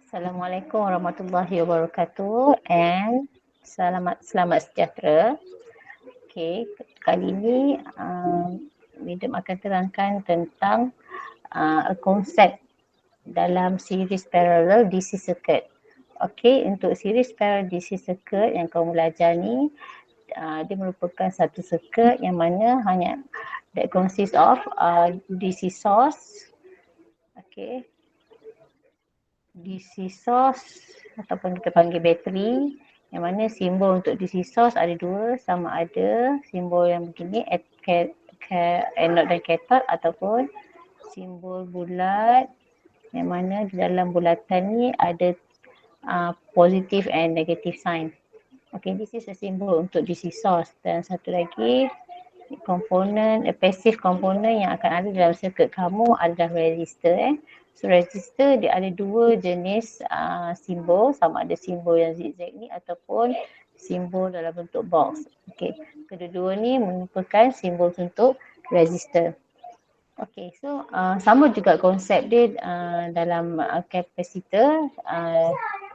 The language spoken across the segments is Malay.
Assalamualaikum warahmatullahi wabarakatuh and selamat sejahtera. Okey, kali ini Madam akan terangkan tentang konsep dalam series parallel DC circuit. Okey, untuk series parallel DC circuit yang kamu belajar ni dia merupakan satu circuit yang mana hanya that consists of DC source. Okey, DC source ataupun kita panggil bateri, yang mana simbol untuk DC source ada dua, sama ada simbol yang begini anode dan cathode ataupun simbol bulat yang mana di dalam bulatan ni ada positive and negative sign. Okay, this is a symbol untuk DC source. Dan satu lagi komponen, passive komponen yang akan ada dalam circuit kamu adalah resistor. So resistor dia ada dua jenis simbol, sama ada simbol yang zigzag ni ataupun simbol dalam bentuk box. Okay, kedua-dua ni merupakan simbol untuk resistor. Okay, so sama juga konsep dia dalam kapasitor.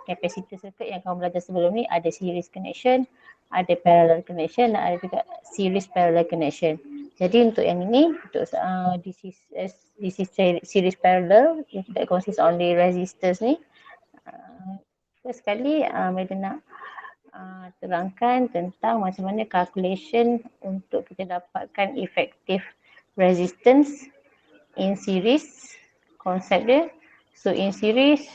Kapasitor circuit yang kamu belajar sebelum ni ada series connection, ada parallel connection dan ada juga series parallel connection. Jadi untuk yang ini, untuk DC series parallel that consists only resistors ni, first sekali Madam nak terangkan tentang macam mana calculation untuk kita dapatkan effective resistance in series, konsep dia. So in series,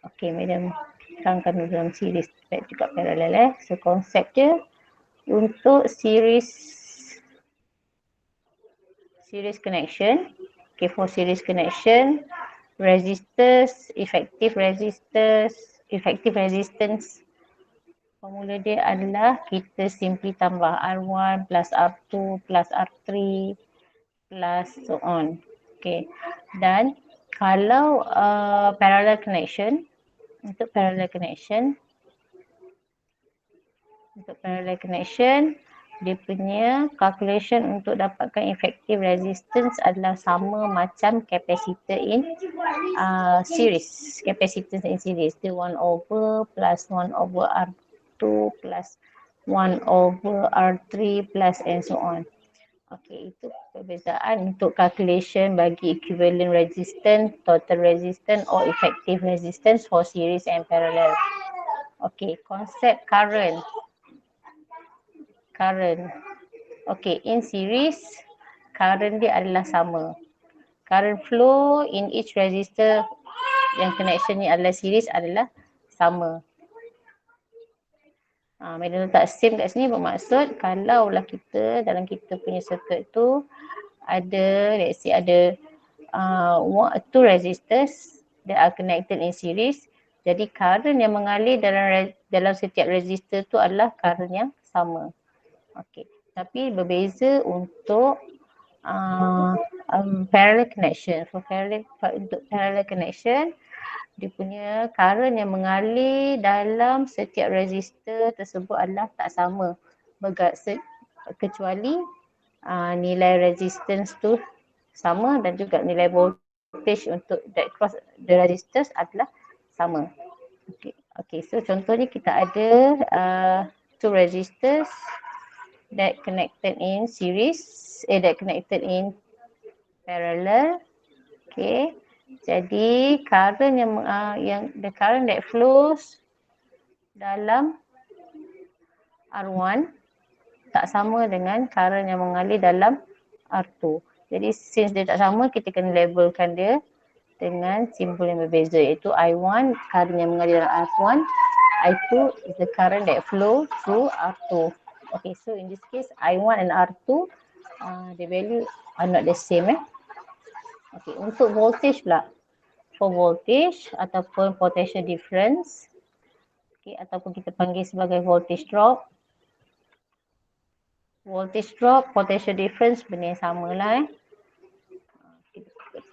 okay, Madam terangkan dalam series juga parallel. So konsep dia untuk series connection, okay, for series connection, effective resistance formula dia adalah kita simply tambah R1 plus R2 plus R3 plus so on. Okay, dan kalau parallel connection, untuk parallel connection dia punya calculation untuk dapatkan effective resistance adalah sama macam capacitor in series. Capacitance in series dia 1 over plus 1 over R2 plus 1 over R3 plus and so on. Okay, itu perbezaan untuk calculation bagi equivalent resistance, total resistance or effective resistance for series and parallel. Okay, konsep current. Okay, in series, current dia adalah sama. Current flow in each resistor yang connection ni adalah series adalah sama. Madam letak same kat sini bermaksud kalaulah kita dalam kita punya circuit tu ada, let's say ada two resistors that are connected in series. Jadi current yang mengalir dalam setiap resistor tu adalah current yang sama. Okay, tapi berbeza untuk parallel connection. Untuk parallel connection, dia punya current yang mengalir dalam setiap resistor tersebut adalah tak sama, kecuali nilai resistance tu sama dan juga nilai voltage untuk that cross the resistors adalah sama. Okay, so contohnya kita ada two resistors that connected in series, that connected in parallel. Okay, jadi current yang the current that flows dalam R1 tak sama dengan current yang mengalir dalam R2. Jadi since dia tak sama, kita kena labelkan dia dengan simbol yang berbeza, iaitu I1 current yang mengalir dalam R1, I2 is the current that flow through R2. Okay, so in this case I1 and R2 the value are not the same. Okay, untuk voltage pula, for voltage ataupun potential difference, okay, ataupun kita panggil sebagai voltage drop, potential difference benda yang sama lah.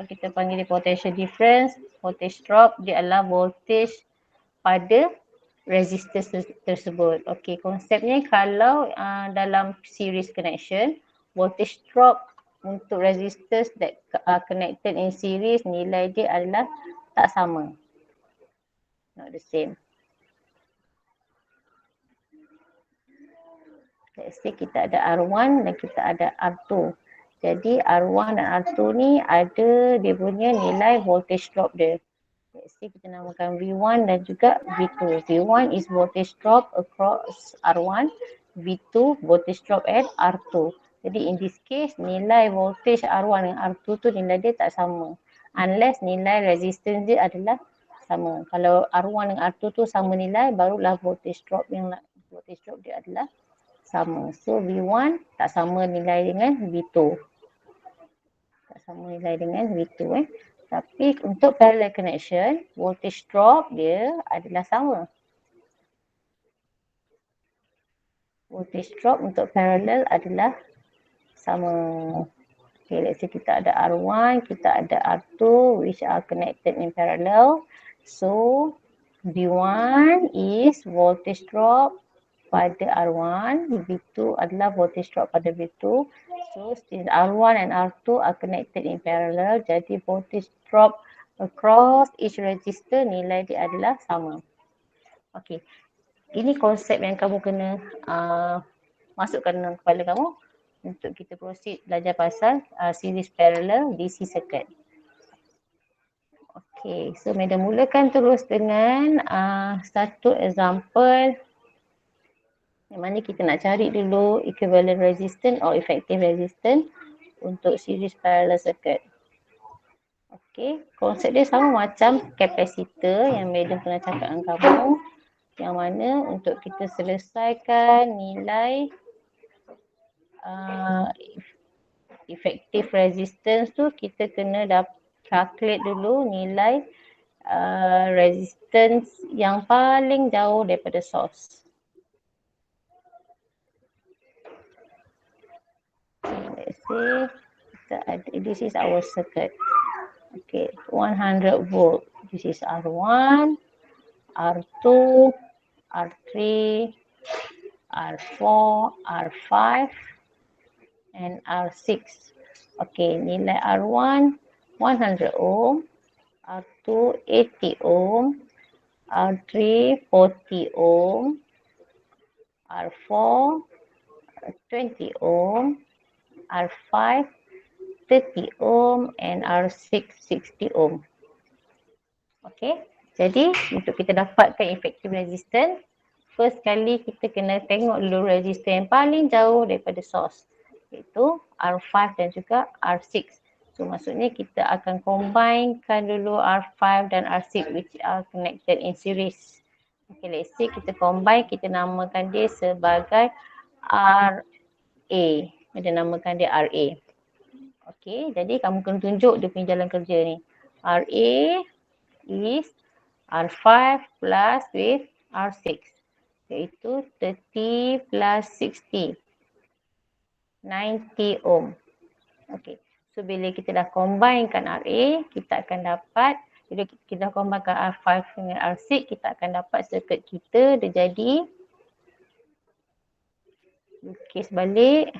Kita panggil dia potential difference, voltage drop dia adalah voltage pada resistor tersebut. Okay, konsepnya kalau dalam series connection, voltage drop untuk resistors that are connected in series, nilai dia adalah tak sama. Not the same. Let's say kita ada R1 dan kita ada R2. Jadi R1 dan R2 ni ada dia punya nilai voltage drop dia. Let's say kita namakan V1 dan juga V2. V1 is voltage drop across R1. V2 voltage drop at R2. Jadi in this case nilai voltage R1 dengan R2 tu nilai dia tak sama. Unless nilai resistance dia adalah sama. Kalau R1 dengan R2 tu sama nilai barulah voltage drop dia adalah sama. So V1 tak sama nilai dengan V2. Tak sama nilai dengan V2 Tapi untuk parallel connection, voltage drop dia adalah sama. Voltage drop untuk parallel adalah sama. Okay, let's say kita ada R1, kita ada R2 which are connected in parallel. So V1 is voltage drop pada R1, V2 adalah voltage drop pada V2. So since R1 and R2 are connected in parallel, jadi voltage drop across each resistor nilai dia adalah sama. Okay, ini konsep yang kamu kena masukkan dalam kepala kamu untuk kita proceed belajar pasal series parallel DC circuit. Okay, so madam mulakan terus dengan satu example yang mana kita nak cari dulu equivalent resistance or effective resistance untuk series parallel circuit. Okay, konsep dia sama macam capacitor yang madam pernah cakap dengan kamu, yang mana untuk kita selesaikan nilai effective resistance tu kita kena calculate dulu nilai resistance yang paling jauh daripada source. Let's say this is our circuit. Okay, 100 volt. This is R1, R2, R3, R4, R5 and R6. Okay, nilai R1 100 ohm, R2 80 ohm, R3 40 ohm, R4 20 ohm, R5 30 ohm and R6 60 ohm. Okay, jadi untuk kita dapatkan effective resistance, first kali kita kena tengok dulu resistor yang paling jauh daripada source, iaitu R5 dan juga R6. So maksudnya kita akan combinekan dulu R5 dan R6 which are connected in series. Okay, let's say kita combine, kita namakan dia sebagai RA. Kita namakan dia RA. Okay, jadi kamu kena tunjuk dia punya jalan kerja ni. RA is R5 plus with R6. Iaitu 30 plus 60. 90 ohm. Okay, so bila kita dah combinekan RA, kita akan dapat, bila kita dah combinekan R5 dengan R6, kita akan dapat circuit kita dia jadi, lukis balik.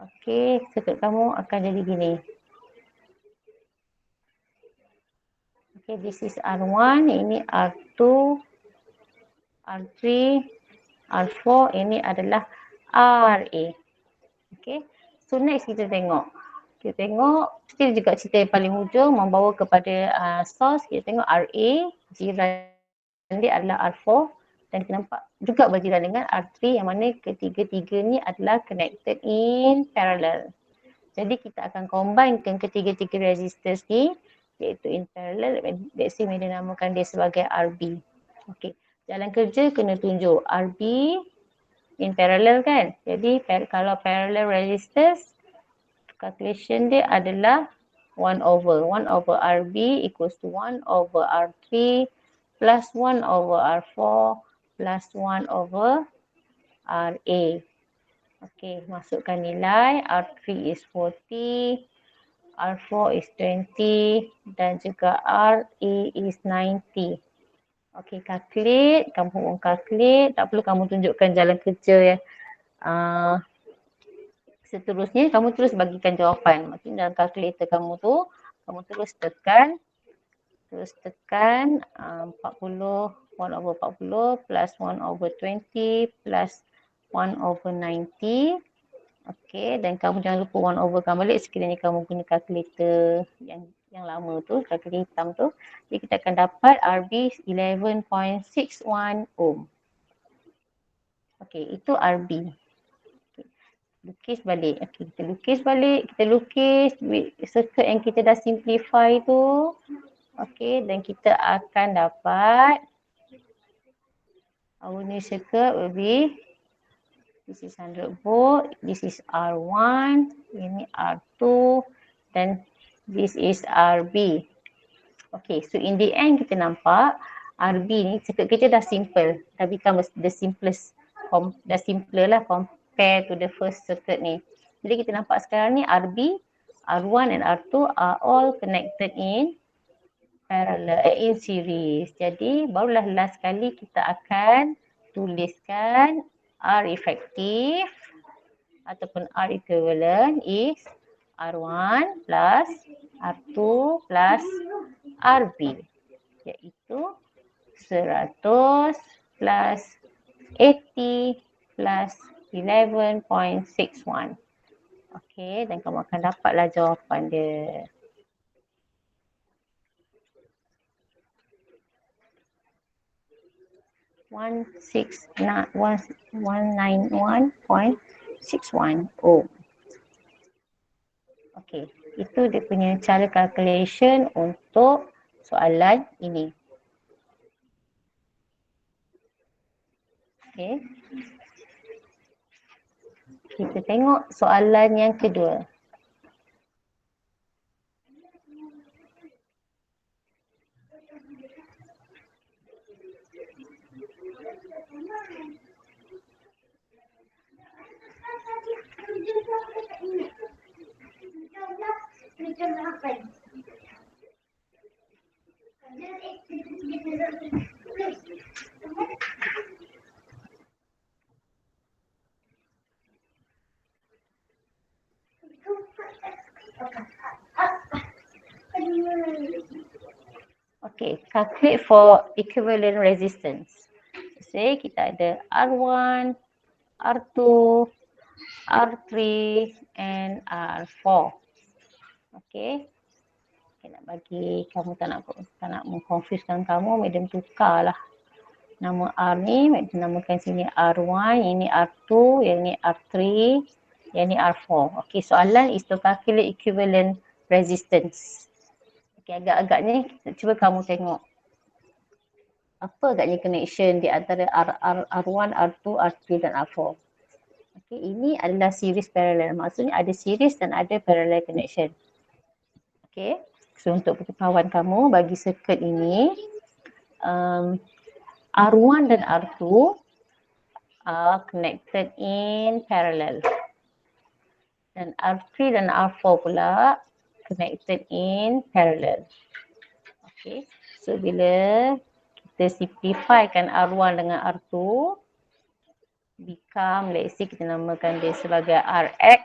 Okay, circuit kamu akan jadi gini. Okay, this is R1, ini R2, R3, R4, ini adalah RA. Okay, so next kita tengok. Kita tengok, still juga cerita yang paling hujung membawa kepada source. Kita tengok RA, jiran dia adalah R4 dan kita nampak juga berjiran dengan R3 yang mana ketiga-tiga ni adalah connected in parallel. Jadi kita akan combinekan ketiga-tiga resistors ni iaitu in parallel. Let's say kita namakan dia sebagai RB. Okay, jalan kerja kena tunjuk RB in parallel kan. Jadi kalau parallel resistors, calculation dia adalah 1 over RB equals to 1 over R3 plus 1 over R4 plus 1 over RA. Okay, masukkan nilai. R3 is 40, R4 is 20 dan juga RA is 90. Okay, calculate. Kamu pun calculate. Tak perlu kamu tunjukkan jalan kerja ya. Seterusnya, kamu terus bagikan jawapan. Maksudnya dalam kalkulator kamu tu, Kamu terus tekan 40, 1 over 40 plus 1 over 20 plus 1 over 90. Okey, dan kamu jangan lupa 1 overkan balik sekiranya kamu guna kalkulator yang lama tu, kalkulator hitam tu. Jadi kita akan dapat RB 11.61 ohm. Okey, itu RB. Okay. Lukis balik. Okey, kita lukis balik. Kita lukis circuit yang kita dah simplify tu. Okey, dan kita akan dapat our new circuit will be this is 100 volt, this is R1, ini R2 dan this is RB. Okay, so in the end kita nampak RB ni circuit kita dah simple, dah become the simplest, dah simpler lah compare to the first circuit ni. Jadi kita nampak sekarang ni RB, R1 and R2 are all connected in parallel, in series. Jadi barulah last kali kita akan tuliskan R effective ataupun R equivalent is R1 plus R2 plus RB, iaitu 100 plus 80 plus 11.61. Okey, dan kamu akan dapatlah jawapan dia. One nine one point 61 ohm. Okey, itu dia punya cara calculation untuk soalan ini. Okey. Kita tengok soalan yang kedua. Okay, calculate for equivalent resistance. Say kita ada R1, R2, R3 and R4. Okay. Okay, nak bagi kamu tak nak mengconfusekan kamu, madam tukarlah nama R ni, madam namakan sini R1, ini R2, yang ni R3, yang ni R4. Okay, soalan is to calculate equivalent resistance. Okay, agak-agaknya cuba kamu tengok apa agaknya connection di antara R1, R2, R3 dan R4. Okay, ini adalah series parallel. Maksudnya ada series dan ada parallel connection. Okay, so untuk pengetahuan kamu bagi circuit ini, R1 dan R2 are connected in parallel. Dan R3 dan R4 pula connected in parallel. Okay, so bila kita simplifykan R1 dengan R2, become, let's say kita namakan dia sebagai Rx,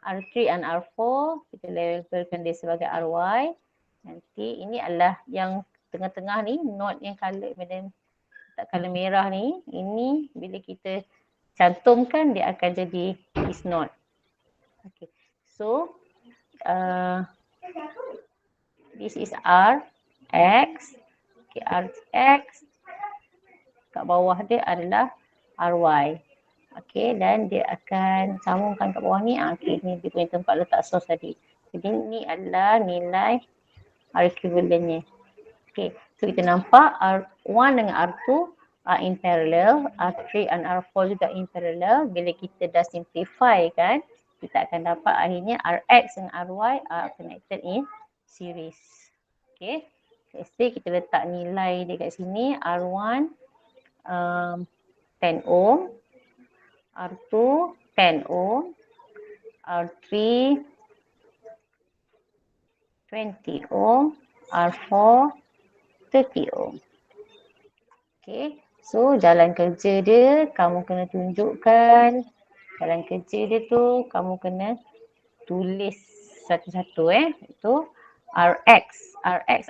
R3 and R4, kita labelkan dia sebagai Ry. Nanti ini adalah yang tengah-tengah ni, node yang color, tak color merah ni, ini bila kita cantumkan dia akan jadi this node. Okay, so this is Rx, okay, Rx, kat bawah dia adalah Ry. Okay, dan dia akan sambungkan kat bawah ni. Okay, ni dia punya tempat letak source tadi. Jadi ni adalah nilai R equivalentnya. Okay, so kita nampak R1 dengan R2 are in parallel, R3 and R4 juga in parallel. Bila kita dah simplify kan, kita akan dapat akhirnya Rx dan Ry are connected in series. Okay, let's say kita letak nilai dia kat sini. R1 10 ohm, R2 10 ohm, R3 20 ohm, R4 30 ohm. Okay, so jalan kerja dia kamu kena tunjukkan. Jalan kerja dia tu kamu kena tulis satu-satu Itu Rx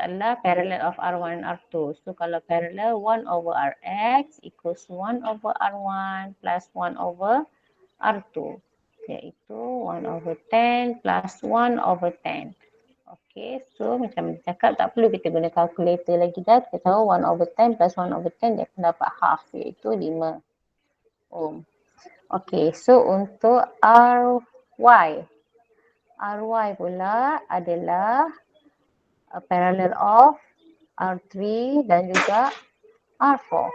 adalah parallel of R1 and R2. So kalau parallel 1 over Rx equals 1 over R1 plus 1 over R2. Iaitu 1 over 10 plus 1 over 10. Okay, so macam cakap tak perlu kita guna calculator lagi dah. Kita tahu 1 over 10 plus 1 over 10 dia akan dapat half iaitu 5 ohm. Okay, so untuk RY pula adalah a parallel of R3 dan juga R4.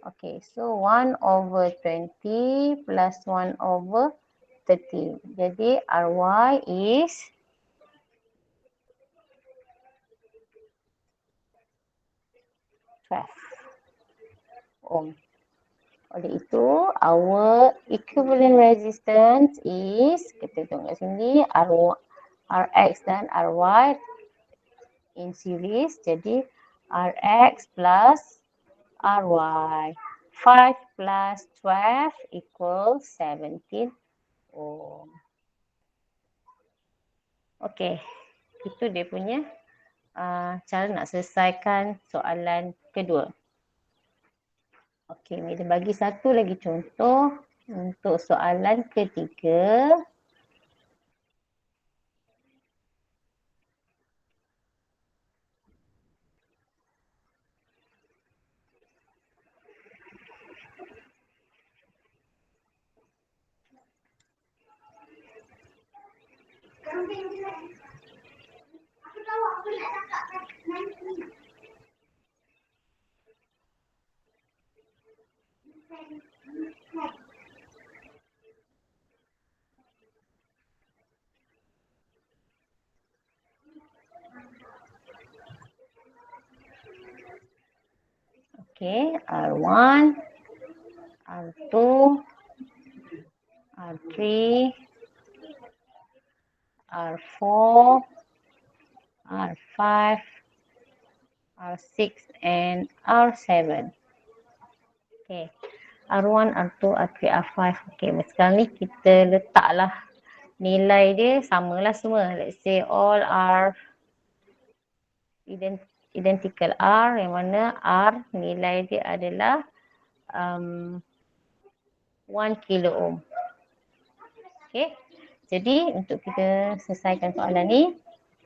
Okay, so 1 over 20 plus 1 over 30. Jadi RY is 12 ohm. Oleh itu, our equivalent resistance is, kita tengok sini, Rx dan Ry in series. Jadi Rx plus Ry. 5 plus 12 equals 17 ohm. Okay, itu dia punya cara nak selesaikan soalan kedua. Okey, kita bagi satu lagi contoh untuk soalan ketiga. Okey, R1, R2, R3, R4, R5, R6 and R7. Okey. R1, R2, R3, R5. Okey, sekarang ni kita letaklah nilai dia samalah semua. Let's say all are identical R yang mana R nilai dia adalah 1 kilo ohm. Okay. Jadi untuk kita selesaikan soalan ni,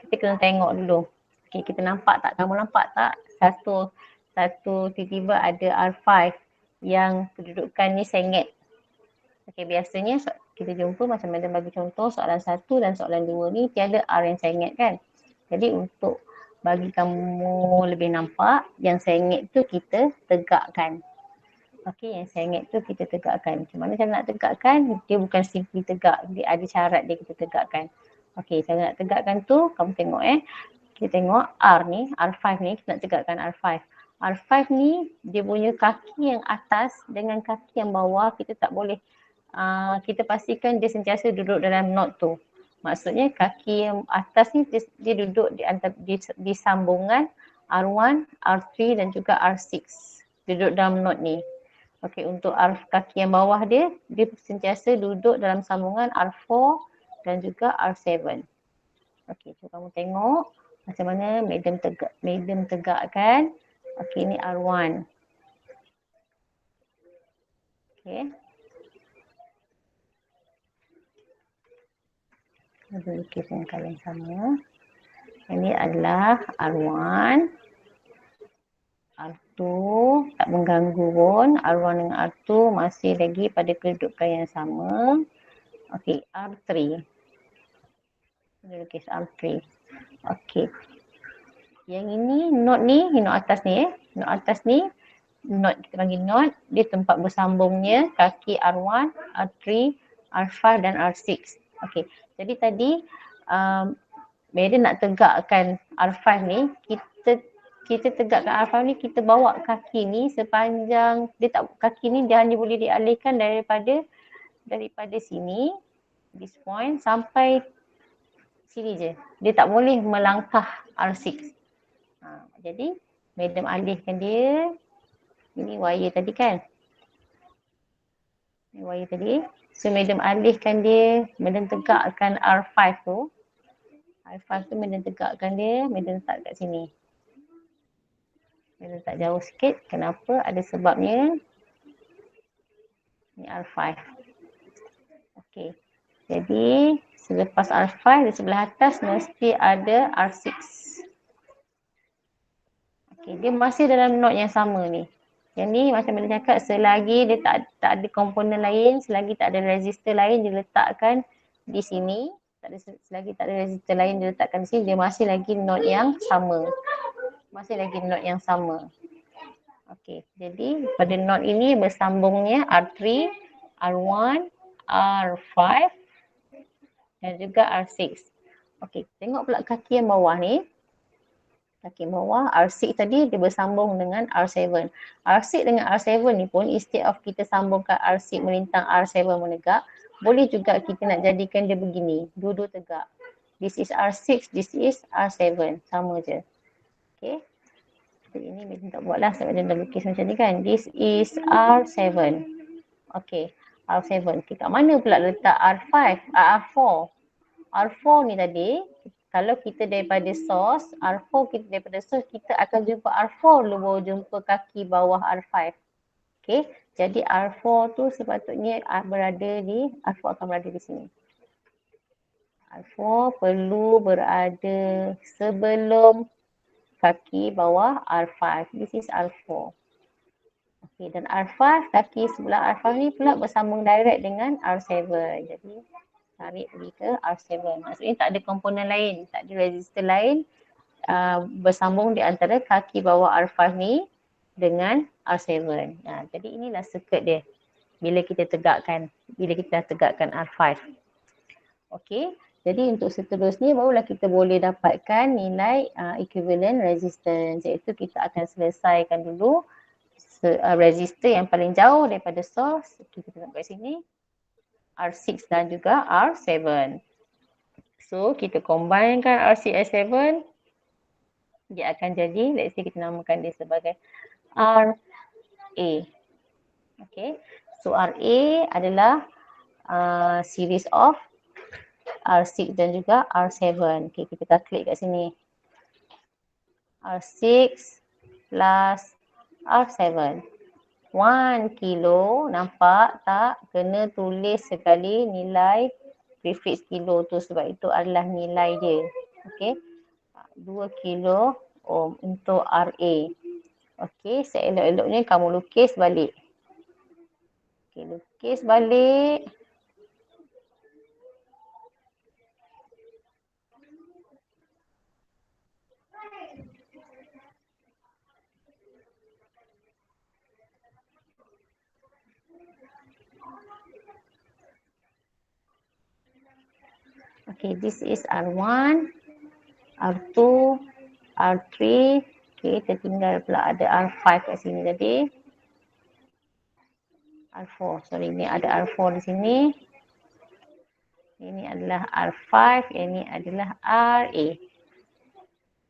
kita kena tengok dulu. Okay, kita nampak tak? Kamu nampak tak? Satu tiba-tiba ada R5 yang kedudukan ni sengit. Okay, biasanya kita jumpa macam mana bagi contoh soalan 1 dan soalan 2 ni tiada R yang sengit kan. Jadi untuk bagi kamu lebih nampak, yang sengit tu kita tegakkan. Okey, yang sengit tu kita tegakkan. Macam mana cara nak tegakkan? Dia bukan simply tegak. Dia ada syarat dia kita tegakkan. Okey, cara nak tegakkan tu, kamu tengok Kita tengok R ni, R5 ni, kita nak tegakkan R5. R5 ni, dia punya kaki yang atas dengan kaki yang bawah, kita tak boleh, kita pastikan dia sentiasa duduk dalam knot tu. Maksudnya kaki yang atas ni dia duduk di sambungan R1, R3 dan juga R6. Duduk dalam knot ni. Okey, untuk kaki yang bawah dia sentiasa duduk dalam sambungan R4 dan juga R7. Okey, so kamu tengok macam mana medium tegakkan. Okey, ni R1. Okey. Kita lukiskan kalian sama. Ini adalah R1. R2 tak mengganggu pun. R1 dengan R2 masih lagi pada kedudukan yang sama. Okey, R3. Kita lukis R3. Okey. Yang ini, knot atas ni Knot atas ni, kita panggil knot. Dia tempat bersambungnya kaki R1, R3, R5 dan R6. Okey. Jadi tadi, bila nak tegakkan R5 ni, kita tegakkan R5 ni, kita bawa kaki ni sepanjang, kaki ni dia hanya boleh dialihkan daripada sini, this point, sampai sini je. Dia tak boleh melangkah R6. Jadi, medium alihkan dia. Ini wire tadi kan? Ini wire tadi. So, medium alihkan dia, medium tegakkan R5 tu. R5 tu Madam tegakkan dia, Madam letak kat sini. Madam letak jauh sikit. Kenapa? Ada sebabnya. Ni R5. Okey. Jadi selepas R5 di sebelah atas mesti ada R6. Okey, dia masih dalam note yang sama ni. Yang ni macam Madam cakap, selagi dia tak ada komponen lain, selagi tak ada resistor lain dia letakkan di sini. Selagi tak ada resistor lain dia letakkan di sini, dia masih lagi note yang sama. Masih lagi note yang sama. Okey, jadi pada note ini bersambungnya R3, R1, R5 dan juga R6. Okey, tengok pula kaki yang bawah ni. Kaki bawah R6 tadi dia bersambung dengan R7. R6 dengan R7 ni pun instead of kita sambungkan R6 melintang R7 menegak, boleh juga kita nak jadikan dia begini, dua-dua tegak. This is R6, this is R7, sama je. Okay. Jadi ini Madam tak buat lah sebab dia dah lukis macam ni kan. This is R7. Okay, R7. Okay, kat mana pula letak R5, R4? R4 ni tadi, kalau kita daripada source, R4 kita daripada source, kita akan jumpa R4 dulu baru jumpa kaki bawah R5. Okay, jadi R4 tu sepatutnya berada di, R4 akan berada di sini. R4 perlu berada sebelum kaki bawah R5. This is R4. Okay, dan R5, kaki sebelah R5 ni pula bersambung direct dengan R7. Jadi tarik pergi ke R7. Maksudnya tak ada komponen lain, tak ada resistor lain bersambung di antara kaki bawah R5 ni dengan R7. Jadi inilah circuit dia bila kita tegakkan R5. Okey, jadi untuk seterusnya barulah kita boleh dapatkan nilai equivalent resistance, iaitu kita akan selesaikan dulu resistor yang paling jauh daripada source. Kita tengok kat sini. R6 dan juga R7. So, kita combinekan R6 R7, dia akan jadi, let's say kita namakan dia sebagai RA. Okay, so RA adalah series of R6 dan juga R7. Okay, kita calculate kat sini. R6 plus R7. 1 kilo, nampak tak? Kena tulis sekali nilai prefix kilo tu sebab itu adalah nilai dia. Okey. 2 kilo ohm untuk RA. Okey, seelok-eloknya kamu lukis balik. Okey, lukis balik. Okay, this is R1, R2, R3. Okay, tertinggal pula ada R5 kat sini tadi. R4, sorry, ni ada R4 di sini. Ini adalah R5, ini adalah RA.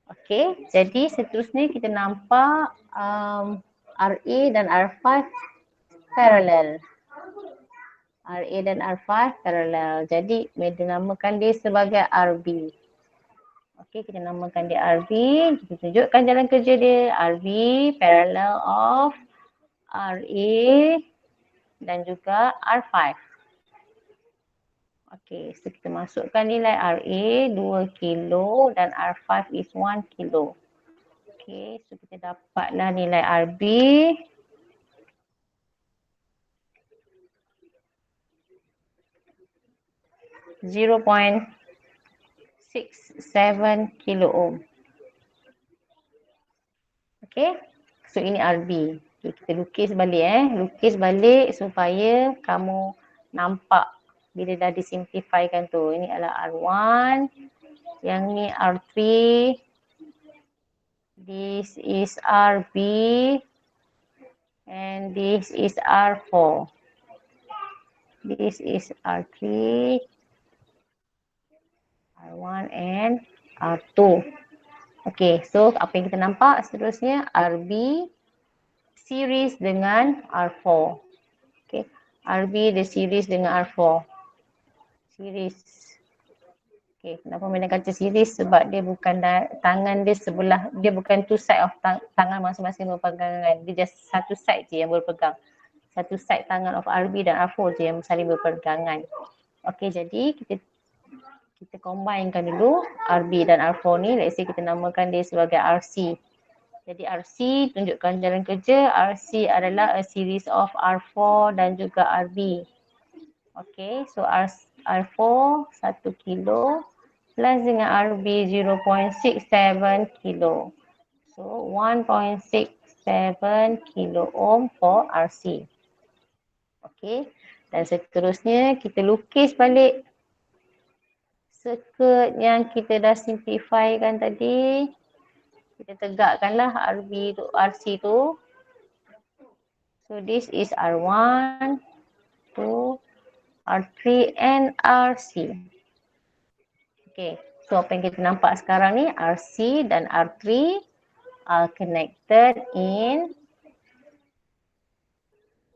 Okay, jadi seterusnya kita nampak RA dan R5 parallel. RA dan R5 parallel. Jadi, kita namakan dia sebagai RB. Okey, kita namakan dia RB. Kita tunjukkan jalan kerja dia. RB parallel of RA dan juga R5. Okey, so kita masukkan nilai RA 2 kilo dan R5 is 1 kilo. Okey, so kita dapatlah nilai RB 0.67 kilo ohm. Okay, so ini RB. Okay, kita lukis balik lukis balik supaya kamu nampak bila dah disimplifykan tu. Ini adalah R1, yang ni R3, this is RB, and this is R4. This is R3, R1 and R2. Okay, so apa yang kita nampak seterusnya RB series dengan R4. Okay, RB the series dengan R4. Series. Okay, kenapa main kaca series? Sebab dia bukan tangan dia sebelah, dia bukan two side of tangan masing-masing berpegangan. Dia just satu side je yang berpegang. Satu side tangan of RB dan R4 je yang saling berpegangan. Okay, jadi kita combinekan dulu RB dan R4 ni. Let's say kita namakan dia sebagai RC. Jadi RC tunjukkan jalan kerja. RC adalah a series of R4 dan juga RB. Okay, so R4 1 kilo plus dengan RB 0.67 kilo. So 1.67 kilo ohm for RC. Okay, dan seterusnya kita lukis balik circuit yang kita dah simplify kan tadi. Kita tegakkanlah RB tu, RC tu. So this is R1, 2, R3 and RC. Okay, so apa yang kita nampak sekarang ni, RC dan R3 are connected in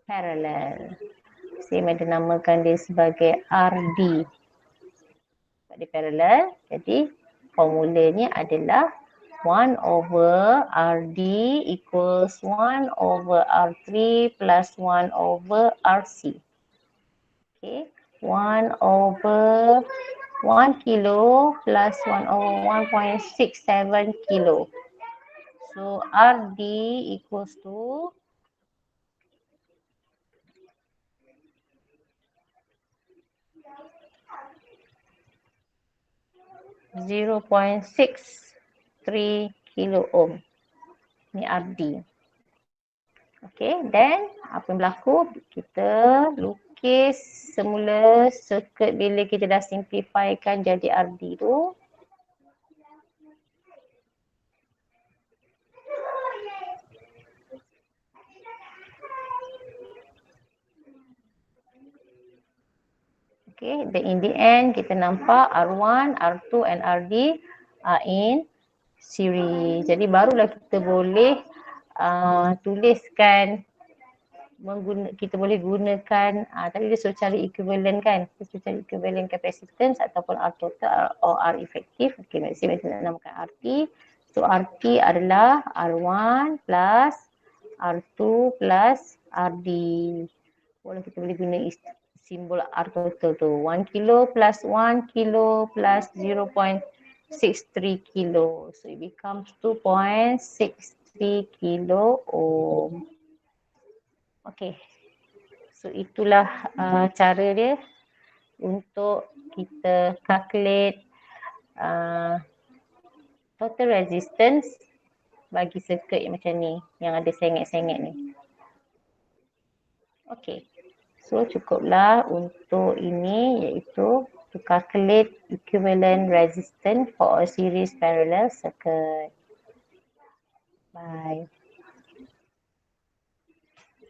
parallel. Saya menamakan dia sebagai RD. Sebab dia parallel, jadi formulanya adalah 1 over RD equals 1 over R3 plus 1 over RC. Okay, 1 over 1 kilo plus 1 over 1.67 kilo. So RD equals to 0.63 kilo ohm. Ni RD. Okay, then apa yang berlaku? Kita lukis semula circuit bila kita dah simplifykan jadi RD tu. Okay, then in the end kita nampak R1, R2 and RD are in series. Jadi barulah kita boleh tuliskan, kita boleh gunakan, tadi dia suruh cari equivalent kan, dia suruh cari equivalent capacitance ataupun R total or R effective. Okay, maksudnya kita nak namakan RT. So RT adalah R1 plus R2 plus RD. Kita boleh guna simbol R total tu. 1 kilo plus 1 kilo plus 0.63 kilo. So it becomes 2.63 kilo ohm. Okay. So itulah cara dia untuk kita calculate total resistance bagi circuit yang macam ni, yang ada sengit-sengit ni. Okay. So cukuplah untuk ini, iaitu to calculate equivalent resistance for a series parallel circuit. Bye.